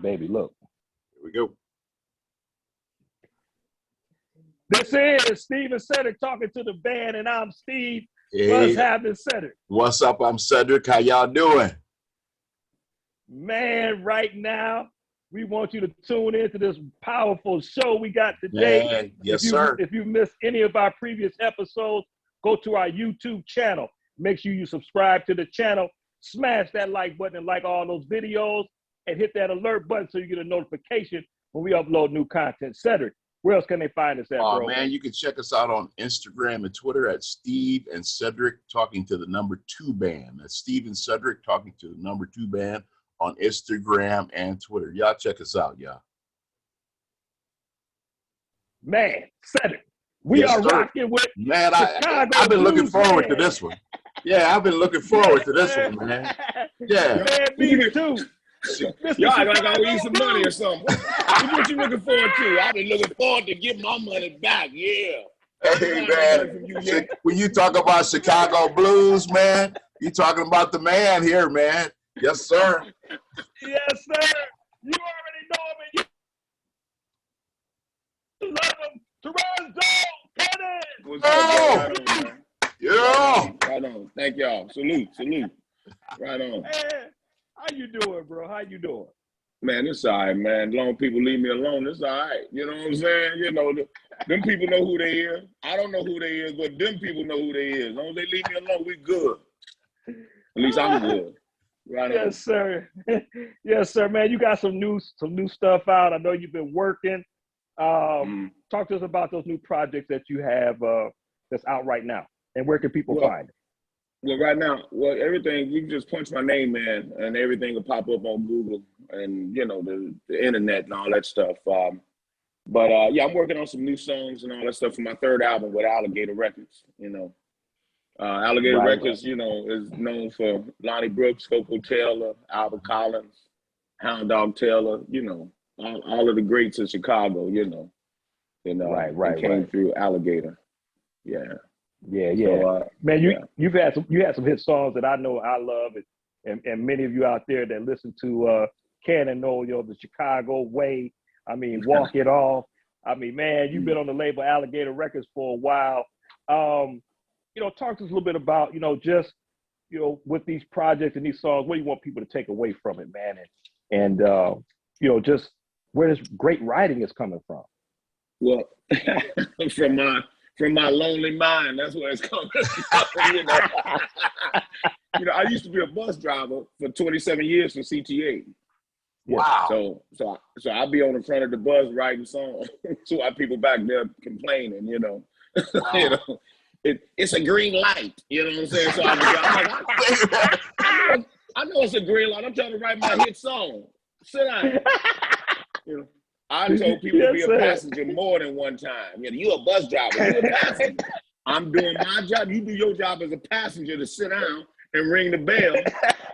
Baby, look. Here we go. This is Steven Cedric talking to the band, and I'm Steve. Hey, What's happening, Cedric? what's up? I'm Cedric. How y'all doing? Man, right now, we want you to tune into this powerful show we got today. Man, yes, sir. If you missed any of our previous episodes, go to our YouTube channel. Make sure you subscribe to the channel, smash that like button and like all those videos, and hit that alert button so you get a notification when we upload new content. Cedric, where else can they find us at, bro? Man, you can check us out on Instagram and Twitter at Steve and Cedric talking to the number 2 band. That's Steve and Cedric talking to the number 2 band on Instagram and Twitter. Y'all check us out, y'all. Man, Cedric, we are rocking with man. I've been looking forward to this one. Yeah, I've been looking forward to this one, man. Yeah, man, me too. Y'all act like I owe you some money or something. What you looking forward to? I've been looking forward to get my money back. Yeah. Hey, man. When you talk about Chicago blues, man, you talking about the man here, man. Yes, sir. Yes, sir. You already know him, and you love him. Toronzo Cannon. What's up, right on, man? Yeah. Right on. Thank y'all. Salute. Right on. Hey, how you doing, bro? How you doing? Man, it's all right, man. As long as people leave me alone, it's all right. You know what I'm saying? You know, them people know who they is. I don't know who they is, but them people know who they is. As long as they leave me alone, we good. At least I'm good. Right on. Yes, sir. Yes, sir, man. You got some new stuff out. I know you've been working. Talk to us about those new projects that you have that's out right now, and where can people find it? Well, right now, everything, you can just punch my name in and everything will pop up on Google and, you know, the internet and all that stuff. Yeah, I'm working on some new songs and all that stuff for my 3rd album with Alligator Records, you know. Alligator Records, you know, is known for Lonnie Brooks, Coco Taylor, Albert Collins, Hound Dog Taylor, you know, all of the greats of Chicago, you know. And came through Alligator. Yeah. Yeah. So, man, you had some hit songs that I know I love, and many of you out there that listen to Cannon know, you know, the Chicago way. I mean, Walk It Off. I mean, man, you've been on the label Alligator Records for a while. You know, talk to us a little bit about, you know, just, you know, with these projects and these songs, what do you want people to take away from it, man? And you know, just where this great writing is coming from. Well, from my lonely mind, that's where it's coming from. You know, I used to be a bus driver for 27 years for CTA. Wow. So I'll be on the front of the bus writing songs. So I people back there complaining, you know. Wow. You know, it's a green light. You know what I'm saying? So I know it's a green light. I'm trying to write my hit song. Sit down. You know. I told people to be a passenger more than one time. You know, you're a bus driver, you're a passenger. I'm doing my job. You do your job as a passenger to sit down and ring the bell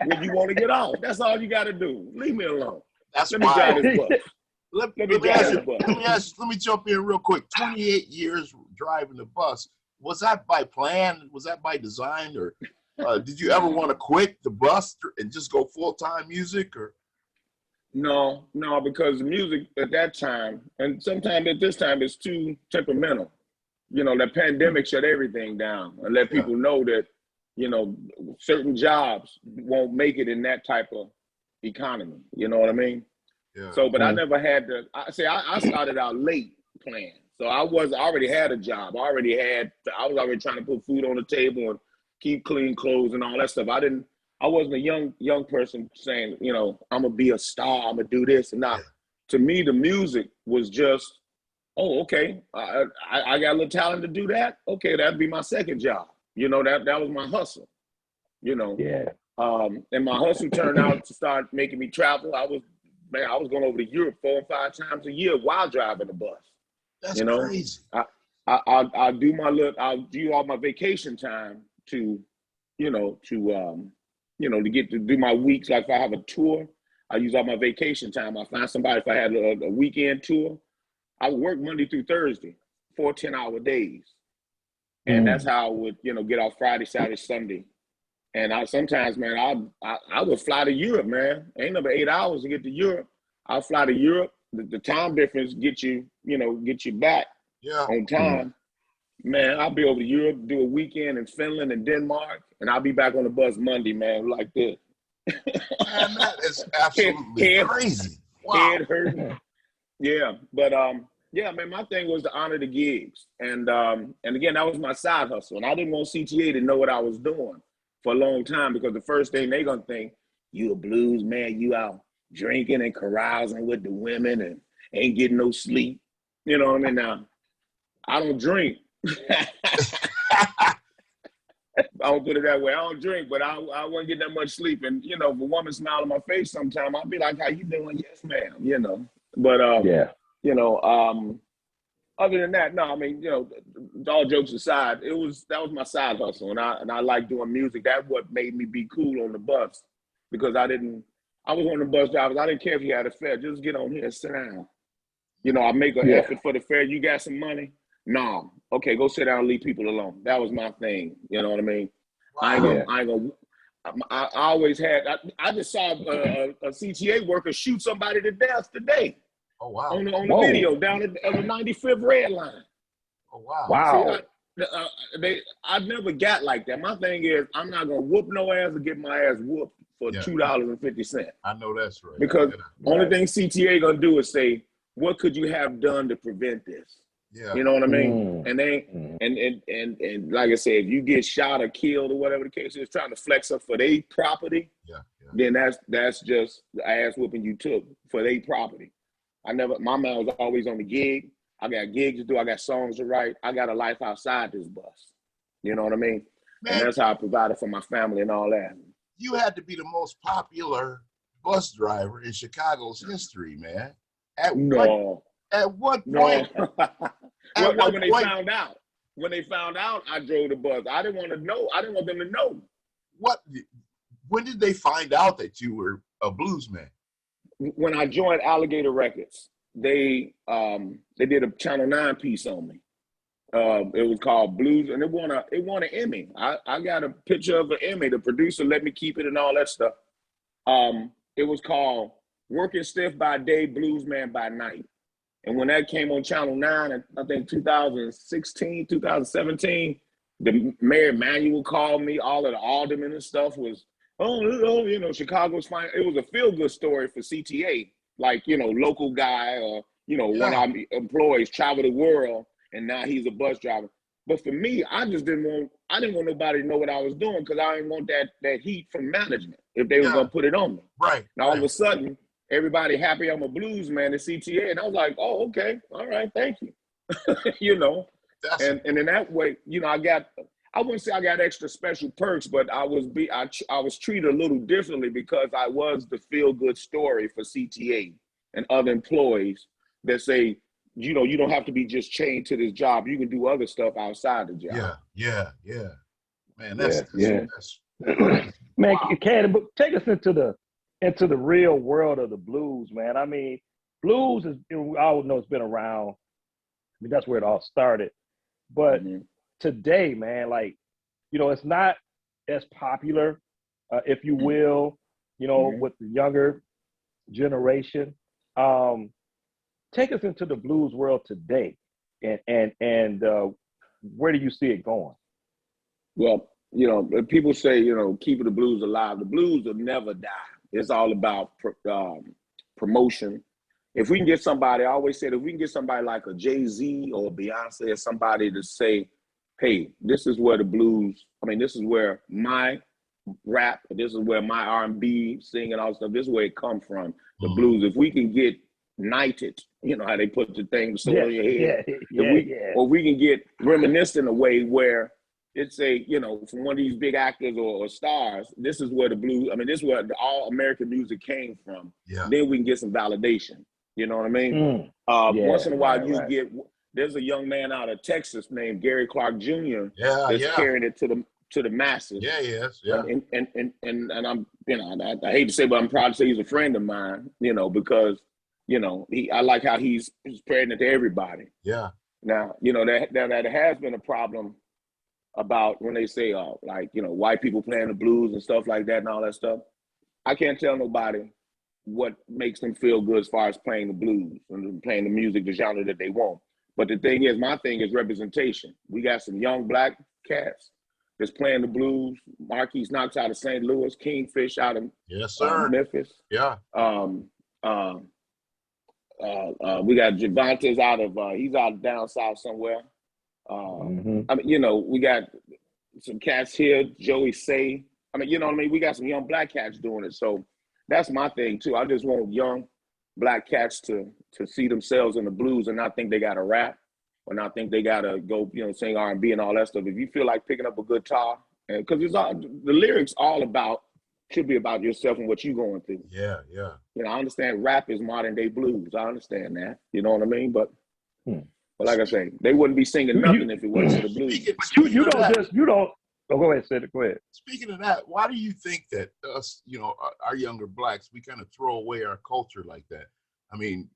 when you want to get off. That's all you got to do. Leave me alone. Let me drive this bus. Let me jump in real quick. 28 years driving the bus. Was that by plan? Was that by design? Or did you ever want to quit the bus and just go full-time music? Or No, because music at that time, and sometimes at this time, it's too temperamental. You know, the pandemic shut everything down and let people know that, you know, certain jobs won't make it in that type of economy. You know what I mean? Yeah. So, but I never had to, I started out late playing. So I already had a job. I was already trying to put food on the table and keep clean clothes and all that stuff. I wasn't a young person saying, you know, I'm gonna be a star, I'm gonna do this and that. To me, the music was just, oh, okay, I got a little talent to do that. Okay, that'd be my second job. You know, that was my hustle. You know, and my hustle turned out to start making me travel. I was going over to Europe 4 or 5 times a year while driving the bus. That's crazy. I'll do all my vacation time to get to do my weeks. Like if I have a tour, I use all my vacation time. I find somebody, if I had a weekend tour, I would work Monday through Thursday, 4 10-hour days. And that's how I would, get off Friday, Saturday, Sunday. And sometimes, man, I would fly to Europe, man. Ain't number 8 hours to get to Europe. I'll fly to Europe. The time difference get you back on time. Man, I'll be over to Europe, do a weekend in Finland and Denmark, and I'll be back on the bus Monday, man, like this. Man, that is absolutely crazy. Wow. Head hurting. Yeah, but yeah, man, my thing was to honor the gigs, and again, that was my side hustle, and I didn't want CTA to know what I was doing for a long time, because the first thing they gonna think, you a blues man, you out drinking and carousing with the women and ain't getting no sleep. You know what I mean? Now, I don't drink. I don't put it that way. I don't drink, but I wouldn't get that much sleep. And, you know, if a woman smile on my face sometime, I'll be like, how you doing? Yes, ma'am, you know. But, you know, other than that, no, I mean, you know, all jokes aside, that was my side hustle. And I like doing music. That's what made me be cool on the bus, because I was one of the bus drivers. I didn't care if you had a fare. Just get on here and sit down. You know, I make an effort for the fare. You got some money? No. Okay, go sit down and leave people alone. That was my thing. You know what I mean? Wow. I always had, I just saw a CTA worker shoot somebody to death today. Oh, wow. On the video down at the 95th red line. Oh, wow. Wow. See, I never got like that. My thing is, I'm not going to whoop no ass or get my ass whooped for $2.50. I know that's right. Because only thing CTA going to do is say, what could you have done to prevent this? Yeah. You know what I mean? And and like I said, if you get shot or killed or whatever the case is, trying to flex up for their property, then that's just the ass whooping you took for their property. My man was always on the gig. I got gigs to do. I got songs to write. I got a life outside this bus. You know what I mean? Man, and that's how I provided for my family and all that. You had to be the most popular bus driver in Chicago's history, man. At what point? When they found out I drove the bus, I didn't want to know. I didn't want them to know. When did they find out that you were a blues man? When I joined Alligator Records, they did a Channel 9 piece on me. It was called Blues, and it won an Emmy. I got a picture of an Emmy. The producer let me keep it and all that stuff. It was called Working Stiff by Day, Blues Man by Night. And when that came on Channel 9, I think 2016, 2017, the Mayor Emanuel called me. All of the aldermen and stuff was, you know, Chicago's fine. It was a feel-good story for CTA, like, you know, local guy or, you know, one of our employees travel the world, and now he's a bus driver. But for me, I didn't want nobody to know what I was doing, because I didn't want that heat from management if they were going to put it on me. Right. And all of a sudden, everybody happy I'm a blues man at CTA. And I was like, oh, okay. All right. Thank you. You know, and in that way, you know, I wouldn't say I got extra special perks, but I was treated a little differently, because I was the feel-good story for CTA and other employees that say, you know, you don't have to be just chained to this job. You can do other stuff outside the job. Yeah. Man, that's man, Cannon, take us into the real world of the blues, man. I mean, blues is, I always know it's been around. I mean, that's where it all started. But today, man, like, you know, it's not as popular, if you will, you know, with the younger generation. Take us into the blues world today, and where do you see it going? Well, you know, people say, you know, keeping the blues alive. The blues will never die. It's all about promotion. If we can get somebody, I always said, if we can get somebody like a Jay-Z or Beyonce or somebody to say, hey, this is where the blues, I mean, this is where my rap, this is where my R&B singing, all stuff, this is where it comes from, the blues. If we can get knighted, you know how they put the thing, the sword on your head. Or we can get reminisced in a way where it's you know, from one of these big actors or stars, this is where the blues, I mean, this is where all American music came from. Yeah. Then we can get some validation. You know what I mean? Once in a while, there's a young man out of Texas named Gary Clark Jr. That's carrying it to the masses. And I'm, you know, I hate to say, but I'm proud to say he's a friend of mine, you know, because, you know, I like how he's spreading it to everybody. Yeah. Now, you know, that has been a problem about when they say, like, you know, white people playing the blues and stuff like that and all that stuff. I can't tell nobody what makes them feel good as far as playing the blues and playing the music, the genre that they want. But the thing is, my thing is representation. We got some young black cats that's playing the blues. Marquise Knox out of St. Louis, Kingfish out of Yes, sir. Memphis. Yeah. We got Javantes out of he's out down south somewhere. I mean, you know, we got some cats here, Joey Say. I mean, you know what I mean? We got some young black cats doing it. So that's my thing too. I just want young black cats to see themselves in the blues and not think they gotta rap or not think they gotta go, you know, sing R&B and all that stuff. If you feel like picking up a guitar, and because it's all the lyrics all about should be about yourself and what you're going through. Yeah, yeah. You know, I understand rap is modern day blues. I understand that. You know what I mean? But like I say, they wouldn't be singing nothing if it wasn't for the blues. You don't. Oh, go ahead, Cedric. Go ahead. Speaking of that, why do you think that us, you know, our younger blacks, we kind of throw away our culture like that? I mean,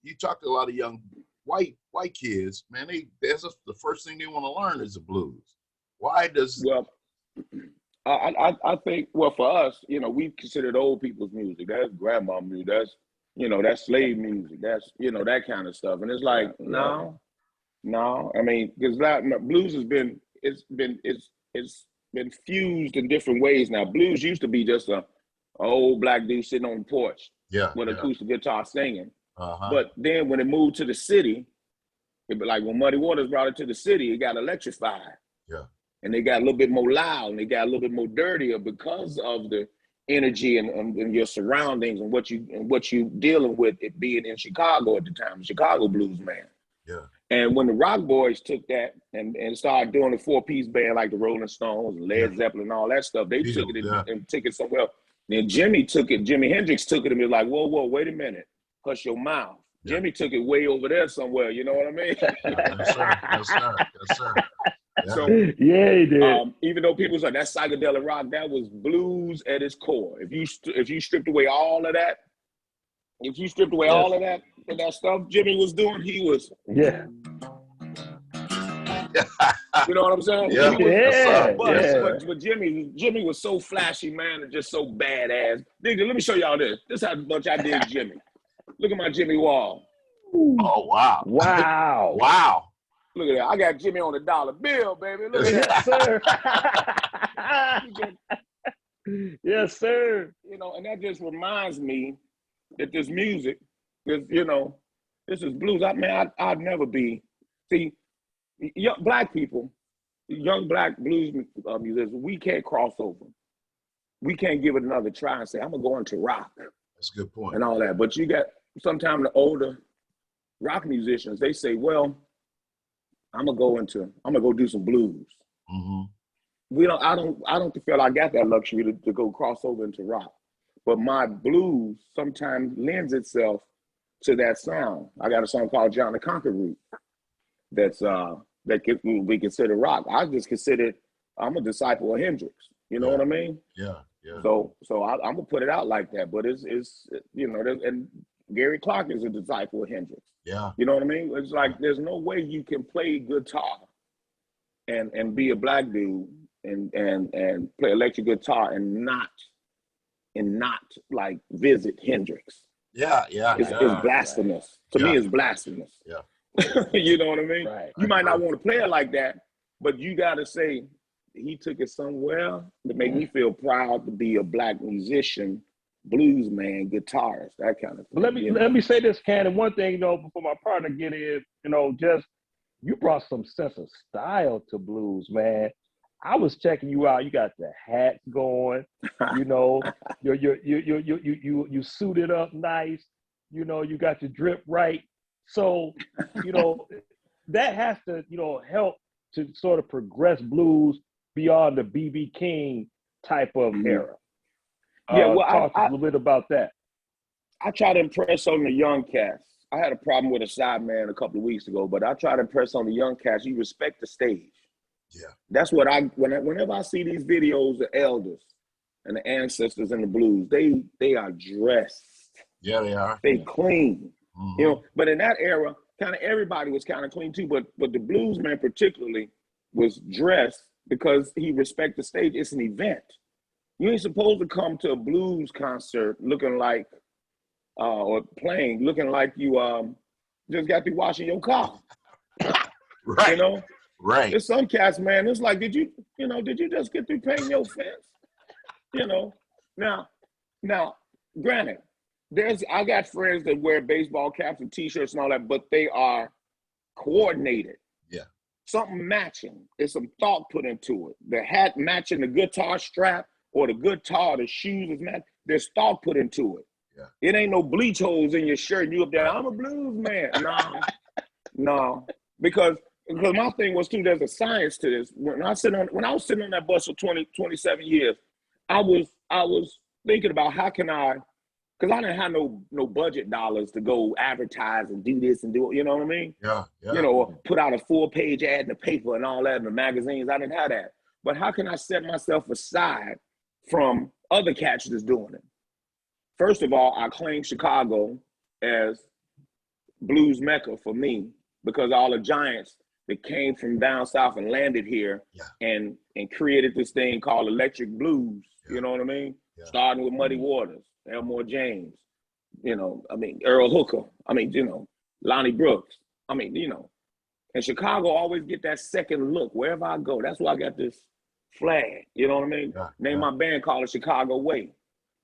you talk to a lot of young white kids, man. That's the first thing they want to learn is the blues. Why does? Well, I think, well, for us, you know, we considered old people's music. That's grandma music. That's, you know, that's slave music. That's, you know, that kind of stuff. And it's like, no. I mean, because blues has been, it's been fused in different ways now. Blues used to be just a old black dude sitting on the porch with an acoustic guitar singing. But then when it moved to the city, like when Muddy Waters brought it to the city, it got electrified. Yeah. And they got a little bit more loud and they got a little bit more dirtier because of the energy and your surroundings and what you dealing with, it being in Chicago at the time, Chicago blues man. Yeah. And when the Rock Boys took that and started doing a 4-piece band like the Rolling Stones and Led Zeppelin and all that stuff, they took it and took it somewhere else. Then Jimi Hendrix took it and was like, whoa, wait a minute, hush your mouth. Yeah. Jimmy took it way over there somewhere, you know what I mean? Yes, sir. Yeah. So yeah, he did. Even though people say that's psychedelic rock, that was blues at its core. If you stripped away all of that, all of that stuff Jimmy was doing, he was you know what I'm saying? Yeah. But Jimmy was so flashy, man, and just so badass. Nigga, let me show y'all this. This is how much I dig Jimmy. Look at my Jimmy wall. Oh wow. Wow. Look at that. I got Jimmy on a dollar bill, baby. Look at that. Yes, sir. You know, and that just reminds me that this music, this, you know, this is blues. I'd never be. See, young black people, young black blues musicians, we can't cross over. We can't give it another try and say, I'm going to go into rock. That's a good point. And all that. But you got sometimes the older rock musicians, they say, well, I'm gonna go do some blues. Mm-hmm. I don't feel I got that luxury to go cross over into rock. But my blues sometimes lends itself to that sound. I got a song called John the Conqueror that's that can be considered rock. I just consider I'm a disciple of Hendrix. You know what I mean? Yeah. So I'm gonna put it out like that. But it's you know, and Gary Clark is a disciple of Hendrix. Yeah. You know what I mean? It's like there's no way you can play guitar and be a black dude and play electric guitar and not like visit Hendrix. Yeah. It's blasphemous. To me, it's blasphemous. Yeah. You know what I mean? Right. You might not want to play it like that, but you gotta say he took it somewhere to make me feel proud to be a black musician, blues man, guitarist, that kind of thing. But let me say this, Cannon. One thing, you know, before my partner get in, you know, just you brought some sense of style to blues, man. I was checking you out. You got the hats going, you know, you suited up nice, you know, you got your drip right. So, you know, that has to, you know, help to sort of progress blues beyond the B.B. King type of era. Talk a little bit about that. I try to impress on the young cats. I had a problem with a side man a couple of weeks ago, but I try to impress on the young cats. You respect the stage. Yeah. That's what whenever I see these videos, the elders and the ancestors in the blues, they are dressed. Yeah, they are. They clean. Mm-hmm. You know, but in that era, kind of everybody was kind of clean too, but the blues man particularly was dressed because he respected the stage. It's an event. You ain't supposed to come to a blues concert looking like or playing, looking like you just got through washing your car. Right. You know? Right. There's some cats, man, it's like, did you just get through painting your fence? You know? Now, granted, I got friends that wear baseball caps and t-shirts and all that, but they are coordinated. Yeah. Something matching. There's some thought put into it. The hat matching the guitar strap or the guitar, the shoes is matching. There's thought put into it. Yeah. It ain't no bleach holes in your shirt and you up there, I'm a blues man. No. Because my thing was too, there's a science to this. When I was sitting on that bus for 27 years, I was thinking about how can I, because I didn't have no budget dollars to go advertise and do this and do it, you know what I mean? Yeah. You know, put out a full-page ad in the paper and all that in the magazines. I didn't have that. But how can I set myself aside from other cats that's doing it? First of all, I claim Chicago as blues mecca for me because all the giants that came from down south and landed here and created this thing called electric blues. Yeah. You know what I mean? Yeah. Starting with Muddy Waters, Elmore James, Earl Hooker, Lonnie Brooks. And Chicago always get that second look wherever I go. That's why I got this flag. You know what I mean? Yeah. Name my band called it Chicago Way.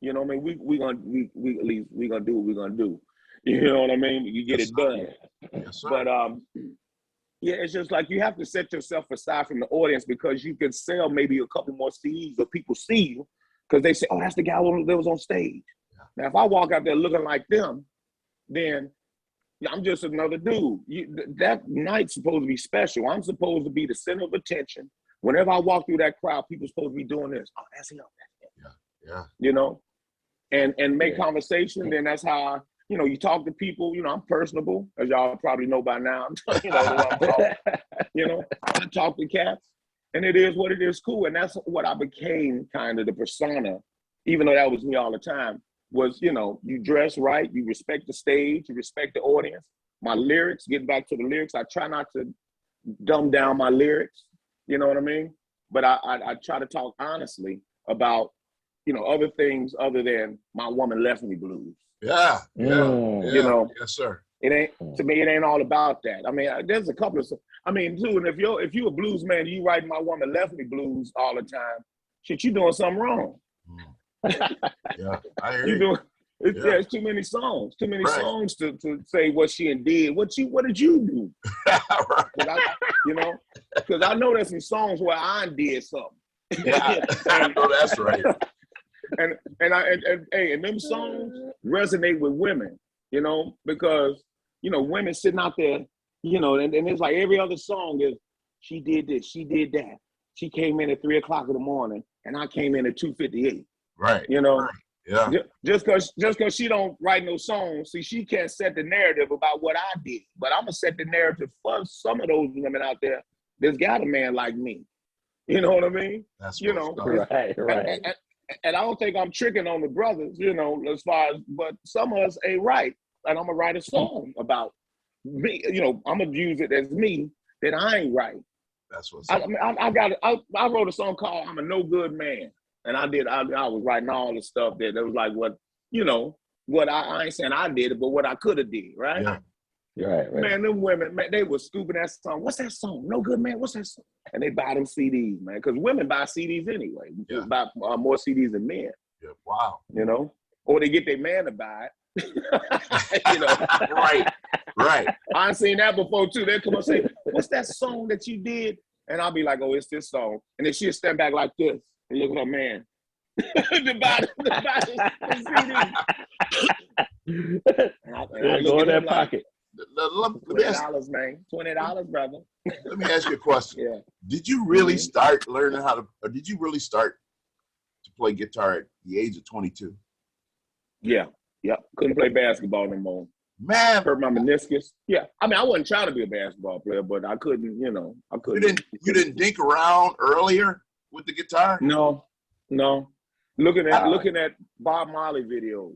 You know what I mean? We gonna do what we're gonna do. You know what I mean? You get it done. Yes, sir. But it's just like you have to set yourself aside from the audience because you can sell maybe a couple more CDs or people see you because they say, oh, that's the guy that was on stage. Yeah. Now, if I walk out there looking like them, then I'm just another dude. That night's supposed to be special. I'm supposed to be the center of attention. Whenever I walk through that crowd, people supposed to be doing this. Oh, that's him. Yeah. You know, and make conversation. Then that's how you talk to people. I'm personable, as y'all probably know by now. I talk to cats, and it is what it is. Cool, and that's what I became, kind of the persona. Even though that was me all the time. Was you dress right, you respect the stage, you respect the audience. My lyrics, getting back to the lyrics, I try not to dumb down my lyrics. You know what I mean? But I try to talk honestly about other things other than my woman left me blues. Yeah. Yes, sir. It ain't, to me, it ain't all about that. I mean, there's a couple of, too, and if you're a blues man, you write my woman left me blues all the time, shit, you doing something wrong. Yeah, I hear you. It's too many songs. Too many songs to say what she did. What did you do? Because I know there's some songs where I did something. Yeah, I know that's right. And them songs resonate with women, because women sitting out there, and it's like every other song is she did this, she did that. She came in at 3:00 in the morning, and I came in at 2:58. Right. Right. Yeah. Just because she don't write no songs, see, she can't set the narrative about what I did. But I'm gonna set the narrative for some of those women out there that's got a man like me. You know what I mean? That's right. And I don't think I'm tricking on the brothers, as far as, but some of us ain't right. And I'm gonna write a song about me. I'm gonna use it as me that I ain't right. That's what's I wrote a song called "I'm a No Good Man." And I was writing all the stuff that was like what I ain't saying I did it, but what I could have did, right? Yeah. Right. Man, them women, man, they were scooping that song. What's that song? No Good Man, what's that song? And they buy them CDs, man, because women buy CDs anyway. They buy more CDs than men. Yeah, wow. Or they get their man to buy Right. it. I've seen that before too. They come and say, what's that song that you did? And I'll be like, oh, it's this song. And then she'll stand back like this. And look at her man. the Go in that pocket. $20, man. $20, brother. Let me ask you a question. Yeah. Did you really start learning or did you really start to play guitar at the age of 22? Yeah. Couldn't play basketball no more. Man, hurt my meniscus. Yeah. I mean, I wasn't trying to be a basketball player, but I couldn't, I couldn't. You didn't dink around earlier with the guitar? No. Looking at Bob Marley videos.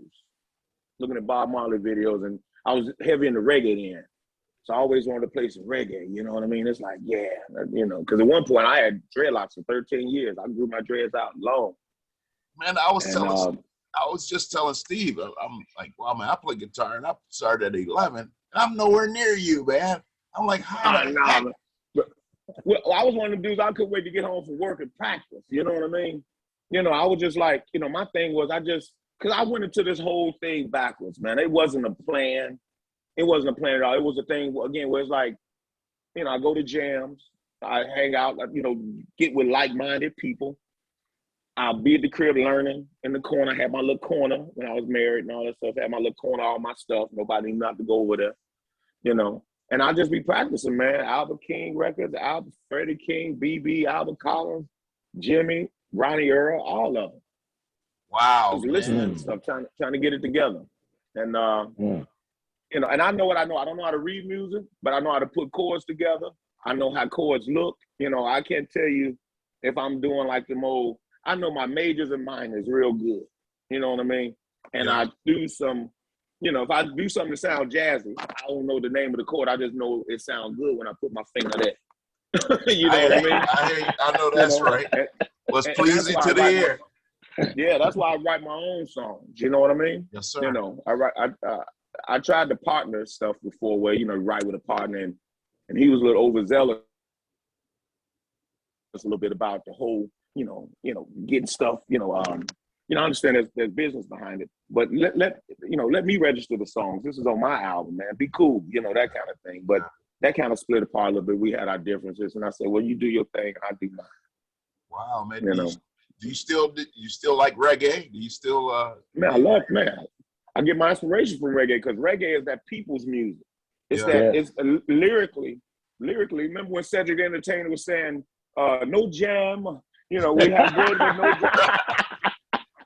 And I was heavy into reggae then. So I always wanted to play some reggae, you know what I mean? It's like, because at one point I had dreadlocks for 13 years. I grew my dreads out long. Man, I was I was just telling Steve, I'm like, well, man, I play guitar and I started at 11, and I'm nowhere near you, man. I'm like, how the heck? Nah, well, I was one of the dudes, I couldn't wait to get home from work and practice. You know what I mean? You know, I was just like, you know, my thing was because I went into this whole thing backwards, man. It wasn't a plan. It wasn't a plan at all. It was a thing, again, where it's like, you know, I go to jams, I hang out, you know, get with like-minded people. I'll be at the crib learning in the corner. I had my little corner when I was married and all that stuff. I had my little corner, all my stuff. Nobody knew not to go over there, you know. And I'll just be practicing, man. Albert King records, Albert, Freddie King, BB, Albert Collins, Jimmy, Ronnie Earl, all of them. Wow, Just listening to stuff, trying to get it together. And, you know, and I know what I know. I don't know how to read music, but I know how to put chords together. I know how chords look. You know, I can't tell you if I'm doing like the old, I know my majors and minors real good. You know what I mean? And I do some, you know, if I do something to sound jazzy, I don't know the name of the chord. I just know it sounds good when I put my finger there. You know what I mean? I know that's right. Was pleasing to the ear. Yeah, that's why I write my own songs. You know what I mean? Yes, sir. You know, I tried to partner stuff before where, you know, write with a partner and he was a little overzealous a little bit about the whole, you know, getting stuff, you know, I understand there's business behind it, but let me register the songs. This is on my album, man. Be cool, you know, that kind of thing. But that kind of split apart a little bit. We had our differences, and I said, well, you do your thing, and I do mine. Wow, man. You know, do you still like reggae? Do you still? Man, I get my inspiration from reggae because reggae is that people's music. It's it's lyrically. Remember when Cedric the Entertainer was saying, "No jam." You know, we have bread with no jam.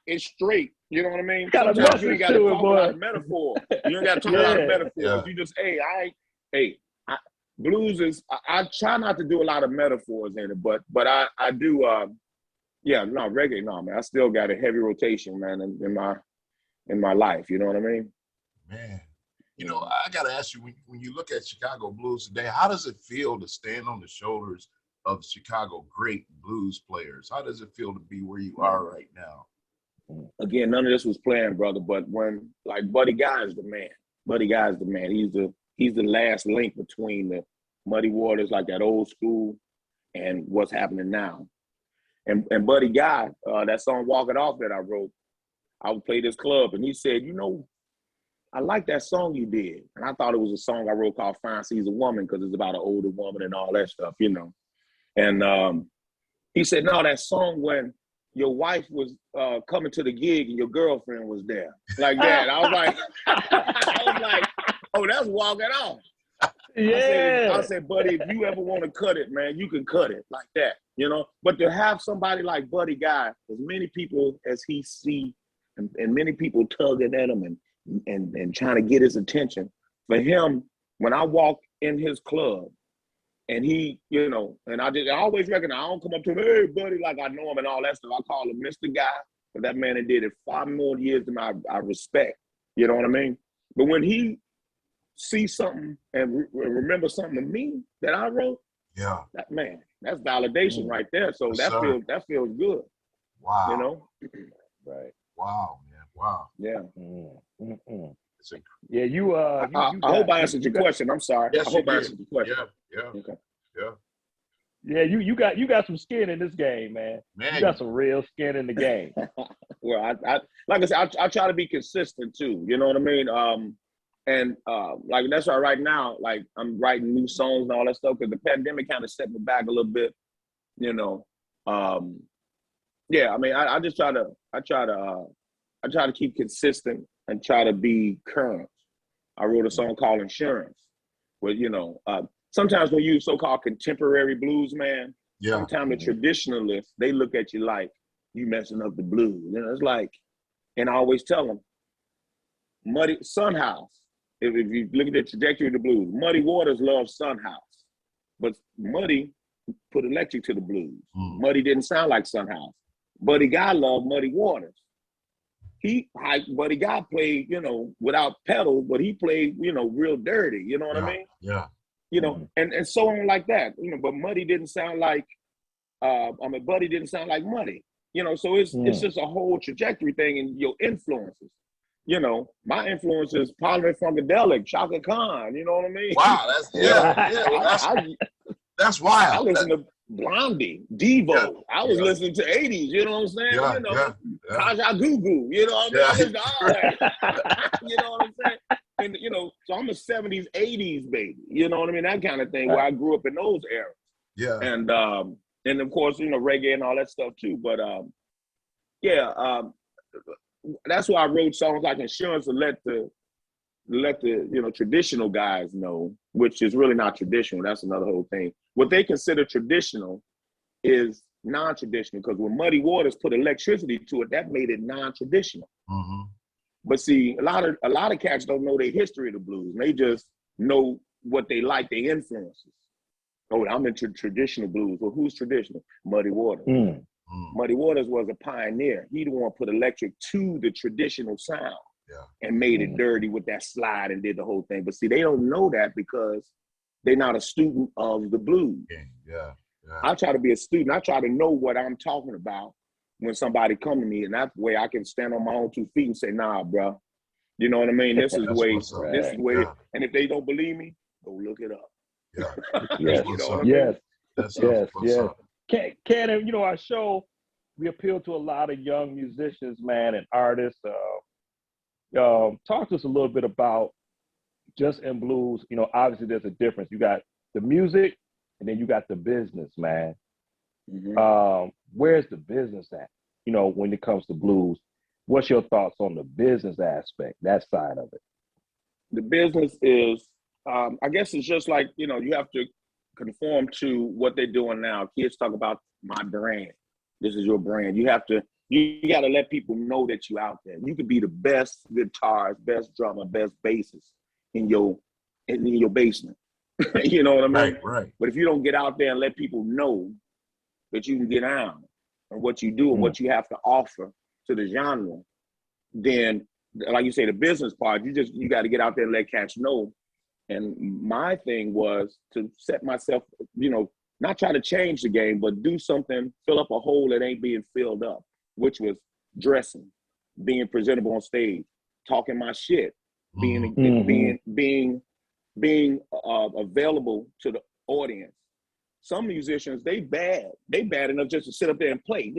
It's straight. You know what I mean? Sometimes you ain't got to talk a lot of metaphor. You ain't got to talk a lot of metaphors. Yeah. You just, blues is. I try not to do a lot of metaphors in it, but I do. Reggae. No, man. I still got a heavy rotation, man, in my life. You know what I mean? Man, you know, I got to ask you, when you look at Chicago blues today, how does it feel to stand on the shoulders of Chicago great blues players? How does it feel to be where you are right now? Again, none of this was planned, brother. But when, like, Buddy Guy is the man. Buddy Guy is the man. He's the last link between the Muddy Waters, like that old school, and what's happening now. And Buddy Guy, that song "Walk It Off" that I wrote, I would play this club, and he said, you know, I like that song you did. And I thought it was a song I wrote called "Fine Sees a Woman" because it's about an older woman and all that stuff, you know. And he said, no, that song when your wife was coming to the gig and your girlfriend was there. Like that. I was like, oh, that's "Walk It Off." Yeah. I said, buddy, if you ever want to cut it, man, you can cut it like that, you know. But to have somebody like Buddy Guy, as many people as he see, and many people tugging at him and trying to get his attention, for him, when I walk in his club, and he, you know, and I always reckon I don't come up to him, hey, buddy, like I know him and all that stuff. I call him Mr. Guy, but that man that did it far more years than I respect. You know what I mean? But when he sees something and remember something to me that I wrote, that man, that's validation right there. So that feels good. Wow. You know? Right. Wow, man. Wow. Yeah. Yeah, you I hope I answered your question. I'm sorry. Yes, I hope I answered your question. Yeah. Okay. Yeah. Yeah, you got some skin in this game, man. You got some real skin in the game. Well, I like I said, I try to be consistent too. You know what I mean? Like that's why right now, like I'm writing new songs and all that stuff because the pandemic kind of set me back a little bit. You know, I mean, I try to keep consistent and try to be current. I wrote a song called "Insurance," where, you know, sometimes when you so-called contemporary blues, man, sometimes the traditionalists, they look at you like you messing up the blues. You know, it's like, and I always tell them, Muddy Son House. If you look at the trajectory of the blues, Muddy Waters loved Son House, but Muddy put electric to the blues. Muddy didn't sound like Son House. Buddy Guy loved Muddy Waters. Buddy Guy played, you know, without pedals, but he played, you know, real dirty. You know what I mean? Yeah. You know, and so on like that. You know, but Muddy didn't sound like, Buddy didn't sound like Muddy. So it's just a whole trajectory thing and your influences. My influences, Parliament Funkadelic, Chaka Khan, you know what I mean? Wow, that's wild. I listen to Blondie, Devo. I was listening to 80s, you know what I'm saying? Kaja Gugu, you know what I mean? I listen to all that. You know what I'm saying? And so I'm a 70s, 80s baby, you know what I mean? That kind of thing, where I grew up in those eras. Yeah. And of course, reggae and all that stuff too. But that's why I wrote songs like Insurance to let the traditional guys know, which is really not traditional. That's another whole thing. What they consider traditional is non-traditional, because when Muddy Waters put electricity to it, that made it non-traditional. Mm-hmm. But see, a lot of cats don't know the history of the blues. They just know what they like, their influences. Oh, I'm into traditional blues. Well, who's traditional? Muddy Waters. Muddy Waters was a pioneer. He the one put electric to the traditional sound and made it dirty with that slide and did the whole thing. But see, they don't know that because they're not a student of the blues. Yeah. I try to be a student. I try to know what I'm talking about when somebody come to me, and that way I can stand on my own 2 feet and say, nah, bro. You know what I mean? This is the way, this is the way. And if they don't believe me, go look it up. Yes. Cannon, our show, we appeal to a lot of young musicians, man, and artists. Talk to us a little bit about just in blues. Obviously there's a difference. You got the music and then you got the business, man. Mm-hmm. Where's the business at? When it comes to blues, what's your thoughts on the business aspect, that side of it? The business is, I guess it's just like, you have to conform to what they're doing now. Kids talk about my brand. This is your brand. You got to let people know that you're out there. You could be the best guitarist, best drummer, best bassist in your basement. You know what I mean? Right. But if you don't get out there and let people know that you can get on and what you do and what you have to offer to the genre, then, like you say, the business part, you got to get out there and let cats know. And my thing was to set myself, not try to change the game, but do something, fill up a hole that ain't being filled up, which was dressing, being presentable on stage, talking my shit, being available to the audience. Some musicians, they bad enough just to sit up there and play.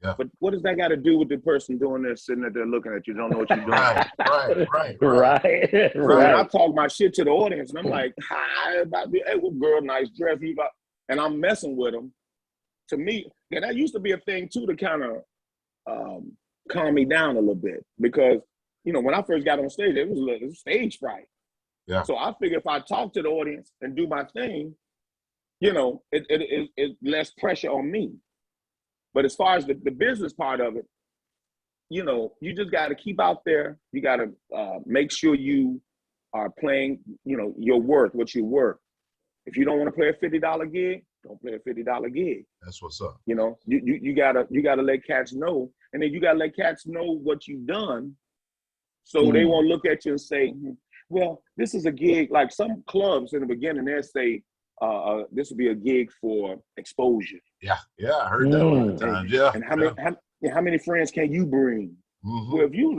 Yeah. But what does that got to do with the person doing this, sitting there looking at you, don't know what you're doing? Right. And I talk my shit to the audience, and I'm like, hi, hey, what girl, nice dress, and I'm messing with them. To me, that used to be a thing too, to kind of calm me down a little bit, because when I first got on stage, it was stage fright. Yeah. So I figure if I talk to the audience and do my thing, it less pressure on me. But as far as the business part of it, you just got to keep out there. You got to make sure you are playing, your worth, what you worth. If you don't want to play a $50 gig, don't play a $50 gig. That's what's up. You gotta let cats know, and then you gotta let cats know what you've done, so they won't look at you and say, well, this is a gig. Like some clubs in the beginning, they'll say, this will be a gig for exposure. Yeah, I heard that a lot of times. Yeah. And how many friends can you bring? Mm-hmm. Well, if you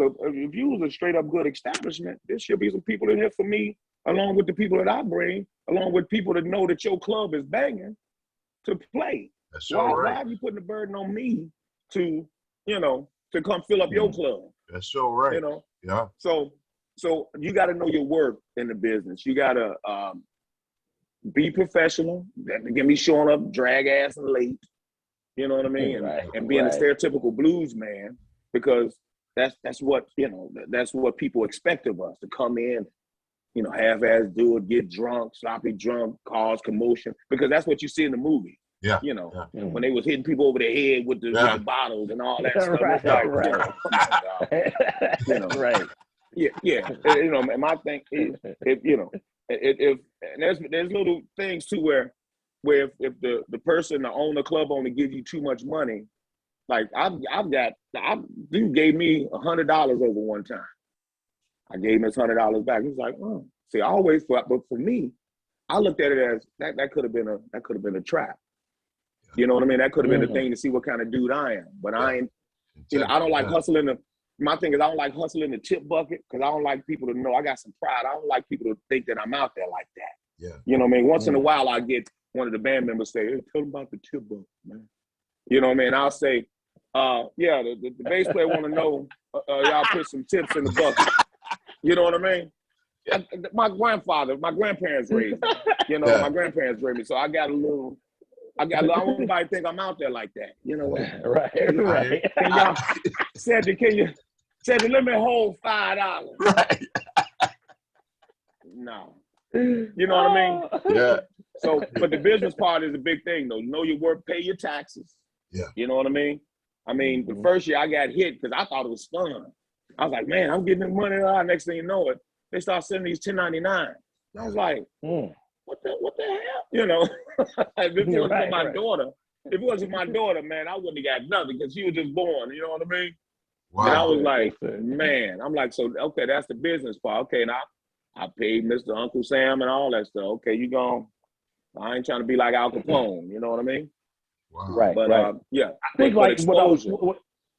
was a straight up good establishment, there should be some people in here for me, along with the people that I bring, along with people that know that your club is banging, to play. That's so right. Why are you putting the burden on me to come fill up your club? That's so right. Yeah. So you got to know your worth in the business. You got to be professional. Get me showing up drag ass and late. You know what I mean? And being a stereotypical blues man, because that's what people expect of us, to come in, half-ass do it, get drunk, sloppy drunk, cause commotion, because that's what you see in the movie. Yeah. When they was hitting people over the head with the bottles and all that stuff. Right. Yeah. And my thing is, if there's little things too where if the person, the owner, club owner, gives you too much money, like dude gave me $100 over one time. I gave him his $100 back. He was like, oh, see, but for me, I looked at it as that could have been a trap. You know what I mean? That could have been the thing to see what kind of dude I am. But I ain't, you know, I don't like hustling my thing is I don't like hustling the tip bucket because I don't like people to know I got some pride. I don't like people to think that I'm out there like that. Yeah. You know what I mean? Once in a while I get one of the band members say, hey, tell them about the tip bucket, man. You know what I mean? I'll say, yeah, the bass player want to know y'all put some tips in the bucket. You know what I mean? My grandparents raised me. You know, my grandparents raised me. So I got a little, I don't want anybody to think I'm out there like that. You know what? Right. Can y'all, Cedric, let me hold $5. Right. No. You know what I mean? Yeah. So, but the business part is a big thing, though. Know your work, pay your taxes. Yeah. You know what I mean? I mean, the first year I got hit because I thought it was fun. I was like, man, I'm getting the money. Next thing you know it, they start sending these 1099s. And I was like, what the hell? You know, if it wasn't for my daughter, if it wasn't my daughter, man, I wouldn't have got nothing because she was just born. You know what I mean? Wow. And I was like, man, I'm like, so, okay, that's the business part. Okay, now I paid Mr. Uncle Sam and all that stuff. Okay, you gone. I ain't trying to be like Al Capone. You know what I mean? Wow. Right. But yeah, I think but like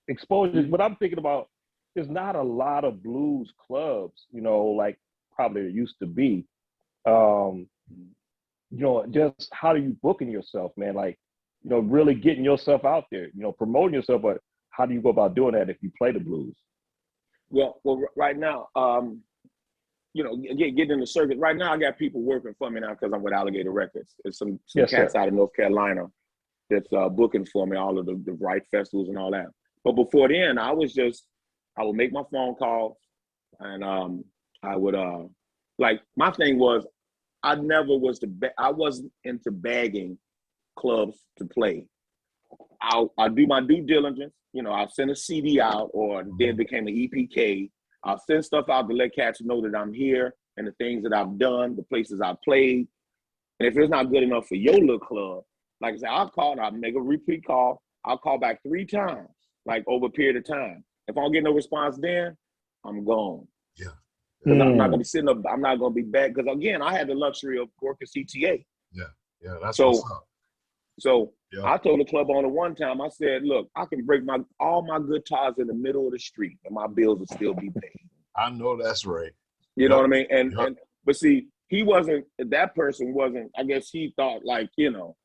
exposure. What I'm thinking about, there's not a lot of blues clubs, you know, like probably there used to be. You know, just how are you booking yourself, man? Like, you know, really getting yourself out there, you know, promoting yourself, but how do you go about doing that if you play the blues? Well, right now, you know, getting in the circuit. Right now, I got people working for me now because I'm with Alligator Records. There's some cats out of North Carolina that's booking for me, all of the right festivals and all that. But before then, I would make my phone calls, and I would like, my thing was, I wasn't into bagging clubs to play. I'll do my due diligence. You know, I'll send a CD out, or then became an EPK. I'll send stuff out to let cats know that I'm here and the things that I've done, the places I've played. And if it's not good enough for your little club, like I said, I'll make a repeat call. I'll call back 3 times, like over a period of time. If I don't get no response then, I'm gone. Yeah. Because I'm not gonna be sitting up, I'm not gonna be back. Because again, I had the luxury of working CTA. Yeah, that's what's up. So I told the club owner one time, I said, look, I can break all my guitars in the middle of the street and my bills will still be paid. I know that's right. You know what I mean? And but see, that person wasn't, I guess he thought like, you know,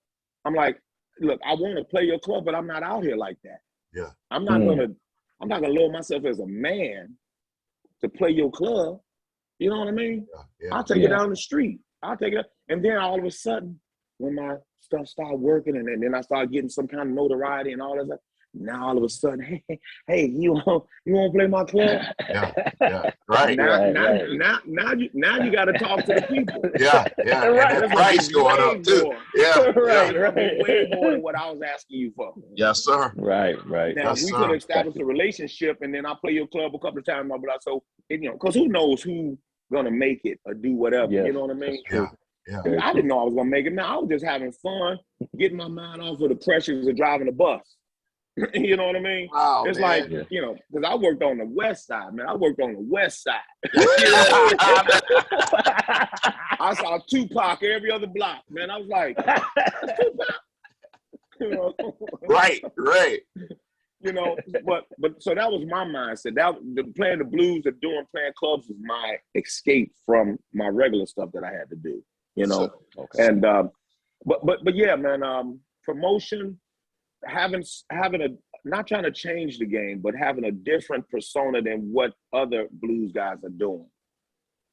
I'm like, look, I want to play your club, but I'm not out here like that. Yeah. I'm not gonna lower myself as a man to play your club. You know what I mean? I'll take it down the street. I'll take it. And then all of a sudden, when my stuff started working and then I started getting some kind of notoriety and all that stuff, now all of a sudden, hey, you want to play my club? Yeah, right. Now you got to talk to the people. Yeah. Right. And the price going up too. Right. Way more than what I was asking you for. Yes, sir. Right. Now we could establish a relationship, and then I play your club a couple of times, but so you know, because who knows who's gonna make it or do whatever. You know what I mean? Yeah. I didn't know I was gonna make it. Now I was just having fun, getting my mind off of the pressures of driving the bus. You know what I mean? Wow, it's man. like, you know, because I worked on the west side, man. I worked on the west side. I saw Tupac every other block, man. I was like, that's Tupac. You know? Right. You know, but so that was my mindset. Playing the blues and playing clubs was my escape from my regular stuff that I had to do. You know, and but yeah, man. Promotion, having not trying to change the game, but having a different persona than what other blues guys are doing,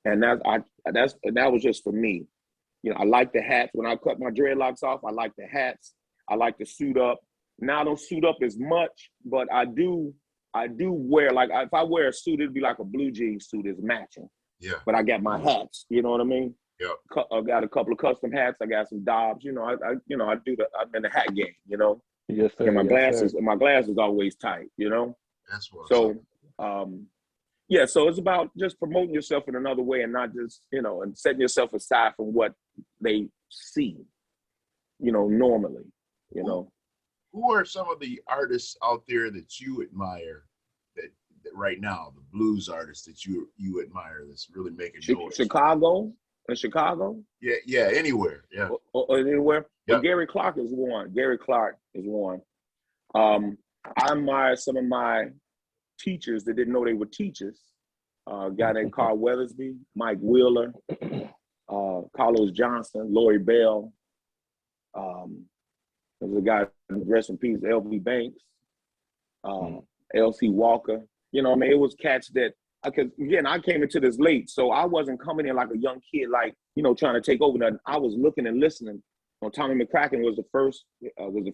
and that was just for me. You know, I like the hats. When I cut my dreadlocks off, I like the hats. I like to suit up. Now I don't suit up as much, but I do wear, like, if I wear a suit, it'd be like a blue jeans suit is matching. Yeah. But I got my hats, you know what I mean? Yeah. I got a couple of custom hats. I got some Dobbs, you know. I'm in the hat game, you know. Yes, sir. And my glasses always tight, you know. That's what. So, so it's about just promoting yourself in another way and not just, you know, and setting yourself aside from what they see, you know, normally, you know. Who are some of the artists out there that you admire that right now, the blues artists that you admire that's really making noise? Chicago, in Chicago? Yeah, anywhere. Yeah. Or anywhere? Yep. Well, Gary Clark is one. Gary Clark is one. I admire some of my teachers that didn't know they were teachers. A guy named Carl Weathersby, Mike Wheeler, Carlos Johnson, Lori Bell. There's a guy, rest in peace, L.V. Banks, L.C. Walker. You know what I mean? It was cats that, because again, I came into this late, so I wasn't coming in like a young kid, like, you know, trying to take over nothing. I was looking and listening. Tommy McCracken was the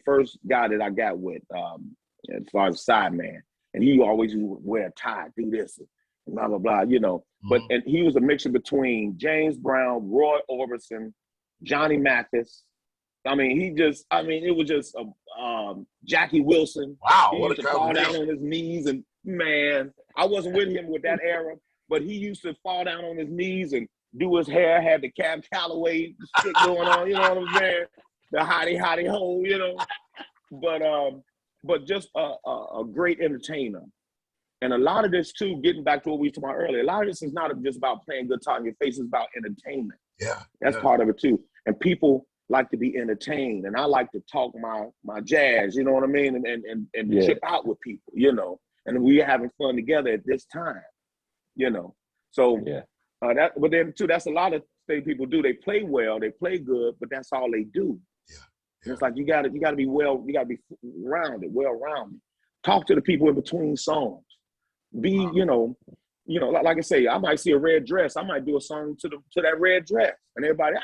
first guy that I got with, as far as side man. And he always would wear a tie, do this, and blah, blah, blah, you know. But and he was a mixture between James Brown, Roy Orbison, Johnny Mathis. I mean, it was just Jackie Wilson. Wow, he what used a to fall combination. down on his knees, and man, I wasn't with him with that era, but he used to fall down on his knees and do his hair, had the Cab Calloway shit going on, you know what I'm saying? The hottie ho, you know. But just a great entertainer. And a lot of this too, getting back to what we were talking about earlier, a lot of this is not just about playing guitar in your face, it's about entertainment. Yeah. That's part of it too. And people like to be entertained, and I like to talk my jazz, you know what I mean? And trip out with people, you know. And we're having fun together at this time, you know. So but then too, that's a lot of things people do. They play well, they play good, but that's all they do. Yeah. It's like you gotta be well-rounded. Talk to the people in between songs. Be, you know, like I say, I might see a red dress. I might do a song to that red dress, and everybody,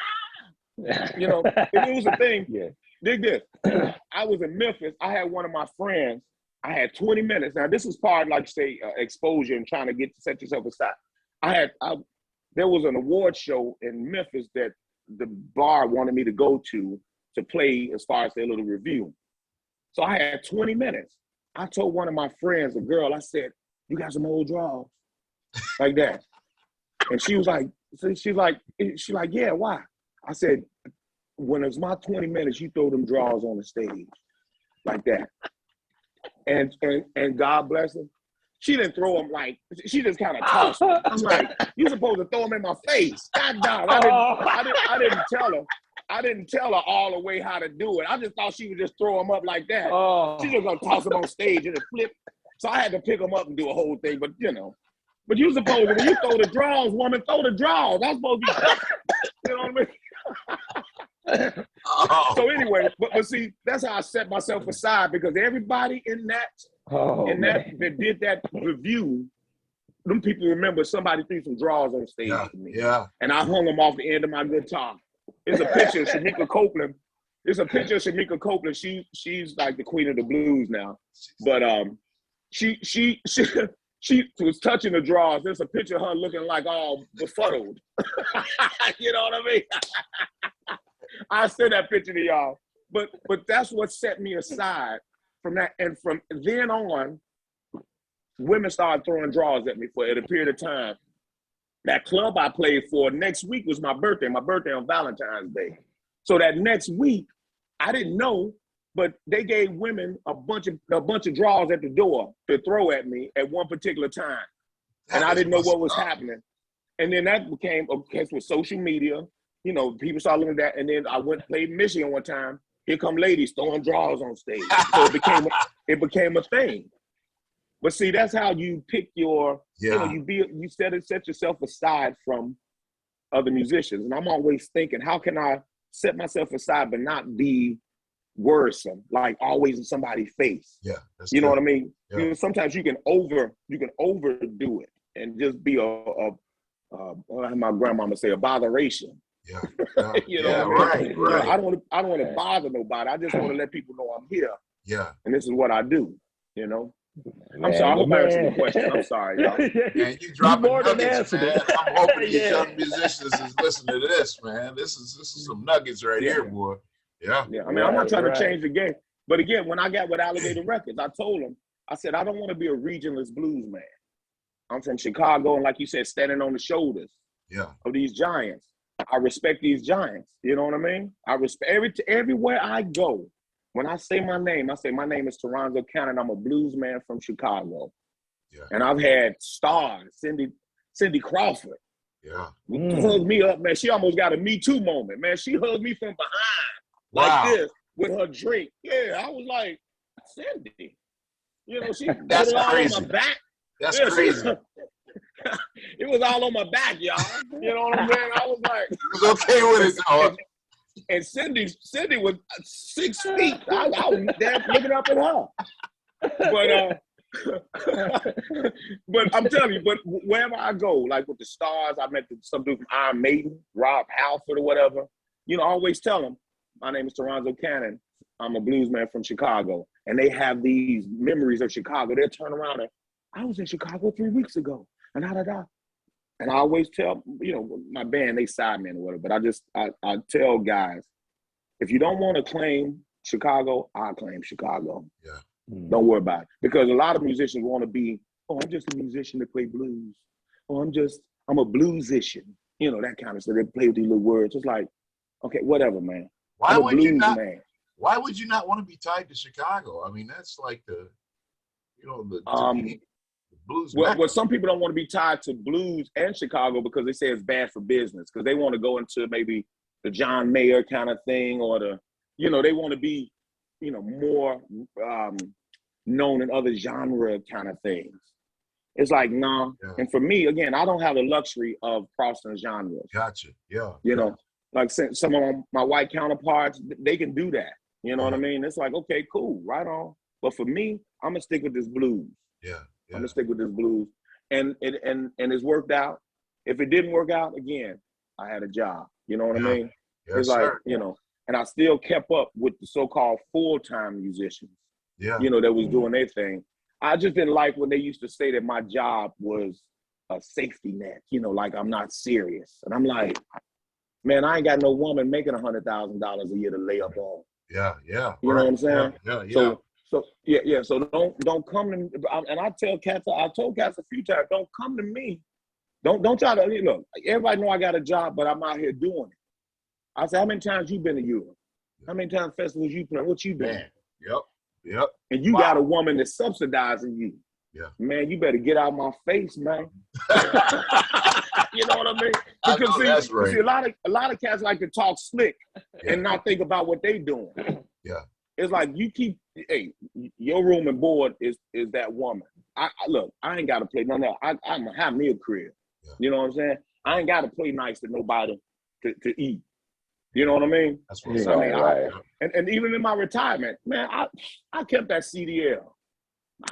you know, if it was a thing. Dig this. I was in Memphis. I had one of my friends. I had 20 minutes. Now this is part, like say, exposure and trying to set yourself aside. There was an award show in Memphis that the bar wanted me to go to play as far as their little review. So I had 20 minutes. I told one of my friends, a girl, I said, "You got some old draws?" Like that. And she was like, "Yeah, why?" I said, "When it's my 20 minutes, you throw them draws on the stage." Like that. And God bless her. She didn't throw them like, she just kind of tossed them. I'm like, "You supposed to throw them in my face." God damn, I didn't tell her. I didn't tell her all the way how to do it. I just thought she would just throw them up like that. She just gonna toss them on stage and it flip. So I had to pick them up and do a whole thing. But you know, you supposed to, when you throw the draws, woman, throw the draws. I'm supposed to be, you know what I mean? So anyway, but see, that's how I set myself aside, because everybody in that that did that review, them people remember somebody threw some draws on stage for me. Yeah. And I hung them off the end of my guitar. It's a picture of Shamika Copeland. She's like the queen of the blues now. But she was touching the draws. There's a picture of her looking like all befuddled. You know what I mean? I'll send that picture to y'all. But that's what set me aside from that. And from then on, women started throwing draws at me for a period of time. That club I played for, next week was my birthday on Valentine's Day. So that next week, I didn't know, but they gave women a bunch of draws at the door to throw at me at one particular time. And I didn't know what was happening. And then that became a case with social media. You know, people started looking at that. And then I went and played Michigan one time. Here come ladies throwing draws on stage. So it became a thing. But see, that's how you pick your, you know, you set yourself aside from other musicians. And I'm always thinking, how can I set myself aside but not be worrisome, like always in somebody's face? Yeah, you know what I mean? Yeah. You know, sometimes you can overdo it and just be my grandmama say, a botheration. Yeah. You know what I mean? Right. You know, I don't want to bother nobody. I just want to let people know I'm here. Yeah. And this is what I do, you know? Man, I'm sorry, I hope I answered the question. I'm sorry, y'all. Man, you dropping nuggets, man. I'm hoping these young musicians is listening to this, man. This is some nuggets right here, boy. Yeah. I mean, I'm not trying to change the game. But again, when I got with Alligator Records, I told them, I said, I don't want to be a regionless blues man. I'm from Chicago, and like you said, standing on the shoulders of these giants. I respect these giants. You know what I mean? I respect everywhere I go. When I say my name is Toronzo Cannon. I'm a blues man from Chicago. Yeah. And I've had stars, Cindy Crawford. Yeah. Hugged me up, man. She almost got a Me Too moment, man. She hugged me from behind like this with her drink. Yeah, I was like, Cindy. You know, she put it all on my back. That's crazy. It was all on my back, y'all. You know what I'm saying? I was like, it was okay with it. And Cindy was 6 feet. I was there looking up at her. But I'm telling you, but wherever I go, like with the stars, I met some dude from Iron Maiden, Rob Halford or whatever. You know, I always tell them, my name is Toronzo Cannon. I'm a blues man from Chicago. And they have these memories of Chicago. They'll turn around and, I was in Chicago 3 weeks ago. And And I always tell, you know, my band, they side me or whatever, but I tell guys, if you don't want to claim Chicago, I'll claim Chicago. Yeah. Don't worry about it. Because a lot of musicians want to be, oh, I'm just a musician to play blues. Oh, I'm a bluesician. You know, that kind of stuff. They play with these little words. It's like, okay, whatever, man. Why would you not want to be tied to Chicago? I mean, that's like the blues. Well, some people don't want to be tied to blues and Chicago because they say it's bad for business. Because they want to go into maybe the John Mayer kind of thing, or they want to be, more known in other genre kind of things. It's like, nah. Yeah. And for me, again, I don't have the luxury of crossing genres. Gotcha. Yeah. Like some of my white counterparts, they can do that. You know what I mean? It's like, okay, cool, right on. But for me, I'm gonna stick with this blues. Yeah. I'm gonna stick with this blues, and it's worked out. If it didn't work out, again, I had a job. You know what I mean? Yes, it's like, sir. And I still kept up with the so-called full-time musicians. Yeah. That was doing their thing. I just didn't like when they used to say that my job was a safety net. Like I'm not serious, and I'm like, man, I ain't got no woman making $100,000 a year to lay up on. Yeah. You know what I'm saying? Yeah. So don't come to me. And I told cats a few times, don't come to me. Don't try to look. Everybody know I got a job, but I'm out here doing it. I said, how many times you been to Europe? How many times festivals you play? What you doing? Yep. And you got a woman that's subsidizing you. Yeah. Man, you better get out of my face, man. You know what I mean? Because see, a lot of cats like to talk slick and not think about what they doing. Yeah. It's like your room and board is that woman. I ain't got to play none of that. I'm gonna have me a crib. Yeah. You know what I'm saying? I ain't got to play nice to nobody to eat. You know what I mean? That's what I mean. Right. And even in my retirement, man, I kept that CDL.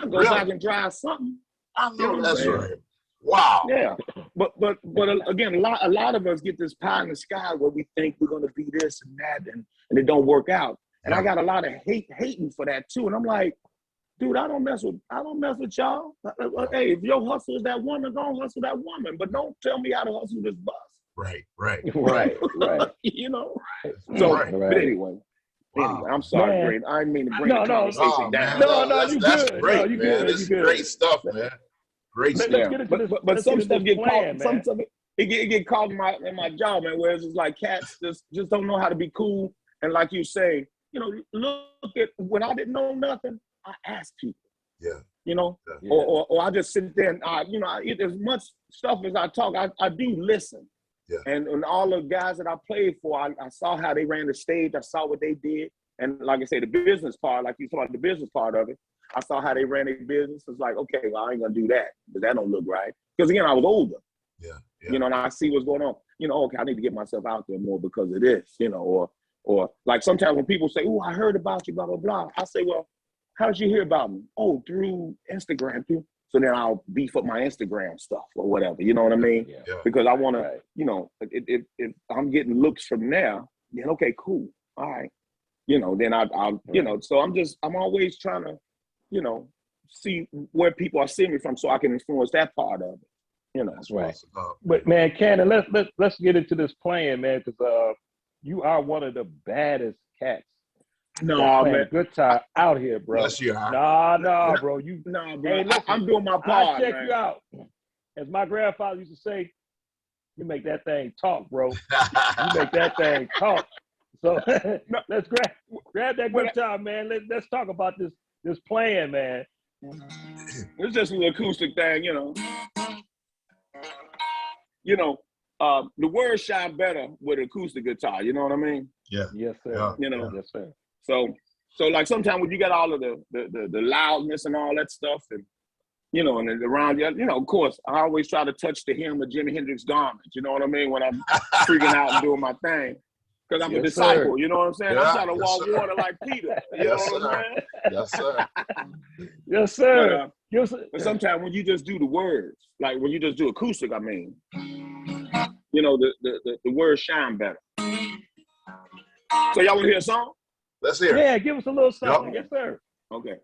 I go back and drive something. I know that's right. Wow. Yeah, but again, a lot of us get this pie in the sky where we think we're gonna be this and that, and it don't work out. And I got a lot of hating for that too. And I'm like, dude, I don't mess with y'all. Hey, if your hustle is that woman, go hustle that woman. But don't tell me how to hustle this bus. Right. So, but anyway, I'm sorry, Greg. I didn't mean to bring the conversation down. No, you that's good. Great, no, you man. good. This is great stuff, man. Great stuff. Let's get into this. But some stuff get caught. Man. Some stuff it get caught in my jaw, man. Whereas it's like cats just don't know how to be cool. And like you say, look at when I didn't know nothing, I asked people. Yeah. Or I just sit there and I eat as much stuff as I talk. I do listen. Yeah. And all the guys that I played for, I saw how they ran the stage. I saw what they did. And like I say, the business part, like you talked about the business part of it, I saw how they ran their business. It's like, okay, well, I ain't gonna do that, but that don't look right. Because again, I was older. Yeah. And I see what's going on. Okay, I need to get myself out there more because of this, or like sometimes when people say, oh, I heard about you, blah, blah, blah. I say, well, how did you hear about me? Oh, through Instagram, too. So then I'll beef up my Instagram stuff or whatever. You know what I mean? Yeah. Because I want to, if I'm getting looks from there, then okay, cool. All right. Then I'll so I'm always trying to, see where people are seeing me from so I can influence that part of it. That's right. But man, Cannon, let's get into this playing, man, because you are one of the baddest cats. No, man. Good time out here, bro. Yes, you are. Nah, bro. Bro. Hey, listen, I'm doing my part, I'll check man. you out. As my grandfather used to say, you make that thing talk, bro. You make that thing talk. So let's grab that good time, man. Let's talk about this playing, man. It's just an acoustic thing, the words shine better with acoustic guitar. You know what I mean? Yeah. Yes, sir. Yeah. You know. Yes, sir. So like sometimes when you got all of the loudness and all that stuff, and you know, and around you, you know, of course, I always try to touch the hem of Jimi Hendrix's garment. You know what I mean? When I'm freaking out and doing my thing, because I'm a disciple. You know what I'm saying? Yeah, I'm trying to walk sir. water like Peter. You know what I'm saying? Yes, sir. Yes, sir. But sometimes when you just do the words, like when you just do acoustic, I mean, you know, the words shine better. So y'all want to hear a song? Let's hear it. Yeah, give us a little something. Yep. Yes, sir. Okay.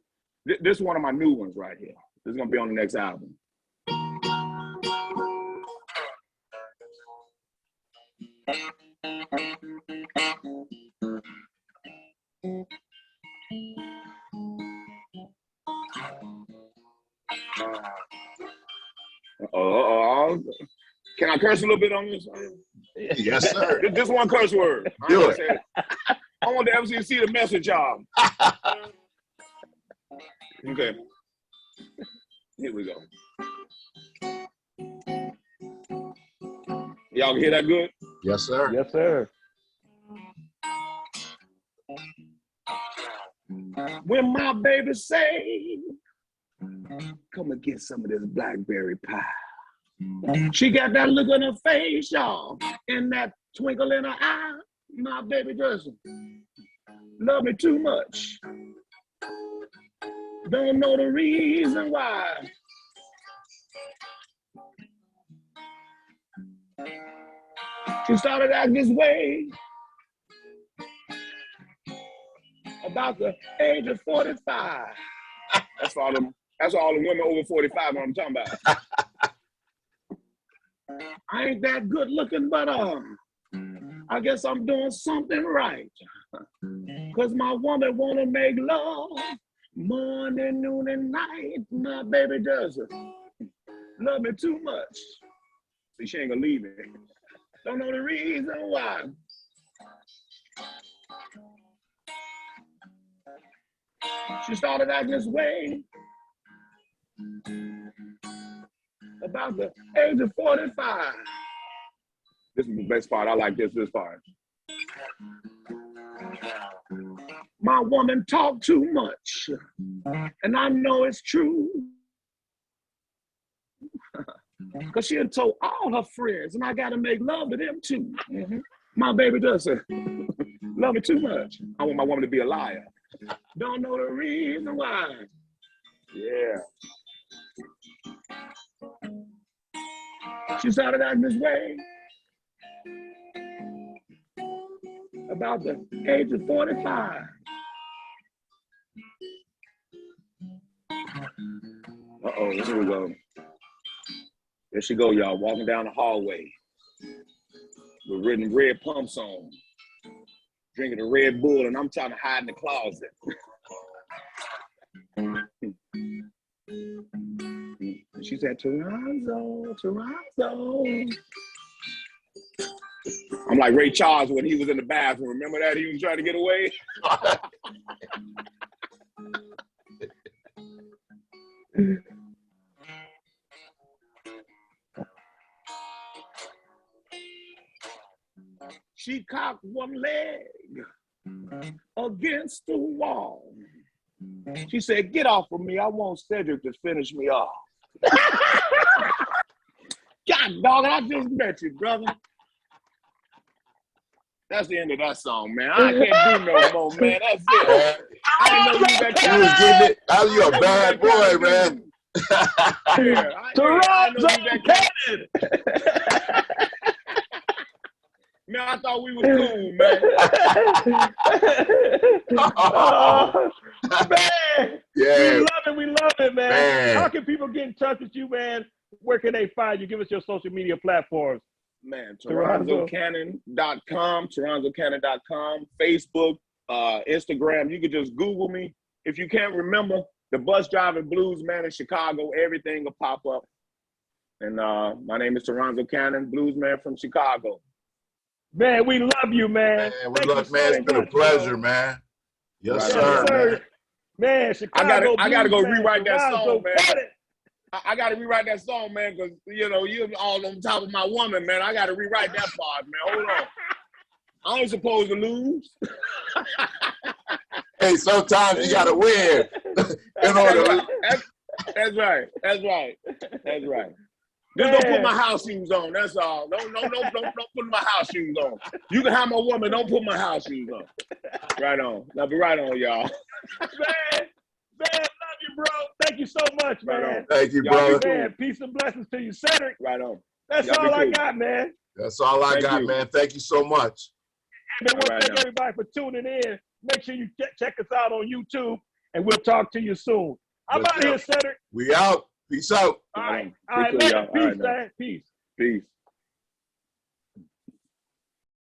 This is one of my new ones right here. This is going to be on the next album. Can I curse a little bit on this? Yes, sir. Just one curse word. Do it. I want the FCC to see the message, y'all. Okay. Here we go. Y'all can hear that good? Yes, sir. Yes, sir. When my baby say, come and get some of this blackberry pie. She got that look on her face, y'all, and that twinkle in her eye. My baby doesn't love me too much. Don't know the reason why. She started acting this way about the age of 45. That's all the women over 45 what I'm talking about. I ain't that good looking, but I guess I'm doing something right. Cause my woman wanna make love morning, noon, and night. My baby doesn't love me too much. See, she ain't gonna leave me. Don't know the reason why. She started acting this way about the age of 45. This is the best part. I like this part. My woman talk too much, and I know it's true. Because she had told all her friends, and I got to make love to them too. Mm-hmm. My baby doesn't love me too much. I want my woman to be a liar. Don't know the reason why. Yeah. She started acting this way about the age of 45. Uh-oh, here we go. There she go, y'all, walking down the hallway with written red pumps on, drinking a Red Bull, and I'm trying to hide in the closet. She said, Toronzo. I'm like Ray Charles when he was in the bathroom. Remember that? He was trying to get away. She cocked one leg against the wall. She said, get off of me. I want Cedric to finish me off. God, dog, I just met you, brother. That's the end of that song, man. I can't do no more, man. That's it. I didn't know you that kind. You was getting it. Now you a bad boy, man. Toronzo Cannon. Man, I thought we was cool, man. Oh, man. Yeah. We love it, man. Man. How can people get in touch with you, man? Where can they find you? Give us your social media platforms. Man, ToronzoCannon.com, ToronzoCannon.com, Facebook, Instagram. You can just Google me. If you can't remember, the bus driving blues man in Chicago, everything will pop up. And my name is Toronzo Cannon, blues man from Chicago. Man, we love you, man. Man, it's been a pleasure, man. Yes, sir. Man, Chicago. I gotta go blues rewrite man, that song, Toronzo man. Cannon. I got to rewrite that song, man, because, you know, you're all on top of my woman, man. I got to rewrite that part, man. Hold on. I ain't supposed to lose. Hey, sometimes you got to win. That's right. Just don't put my house shoes on. That's all. Don't put my house shoes on. You can have my woman. Don't put my house shoes on. Right on. Now be right on, y'all. Man, love you, bro. Thank you so much, man. Right on. Thank you, Y'all brother. be cool. Man, peace and blessings to you, Cedric. Right on. That's Y'all all be I cool. got, man. That's all I got, man. Thank you so much. And I want to All right, thank now. everybody for tuning in. Make sure you check us out on YouTube, and we'll talk to you soon. I'm Let's out of here, Cedric. We out. Peace out. All right. All right, Later. y'all. All Peace, right, now. man. Peace. Peace.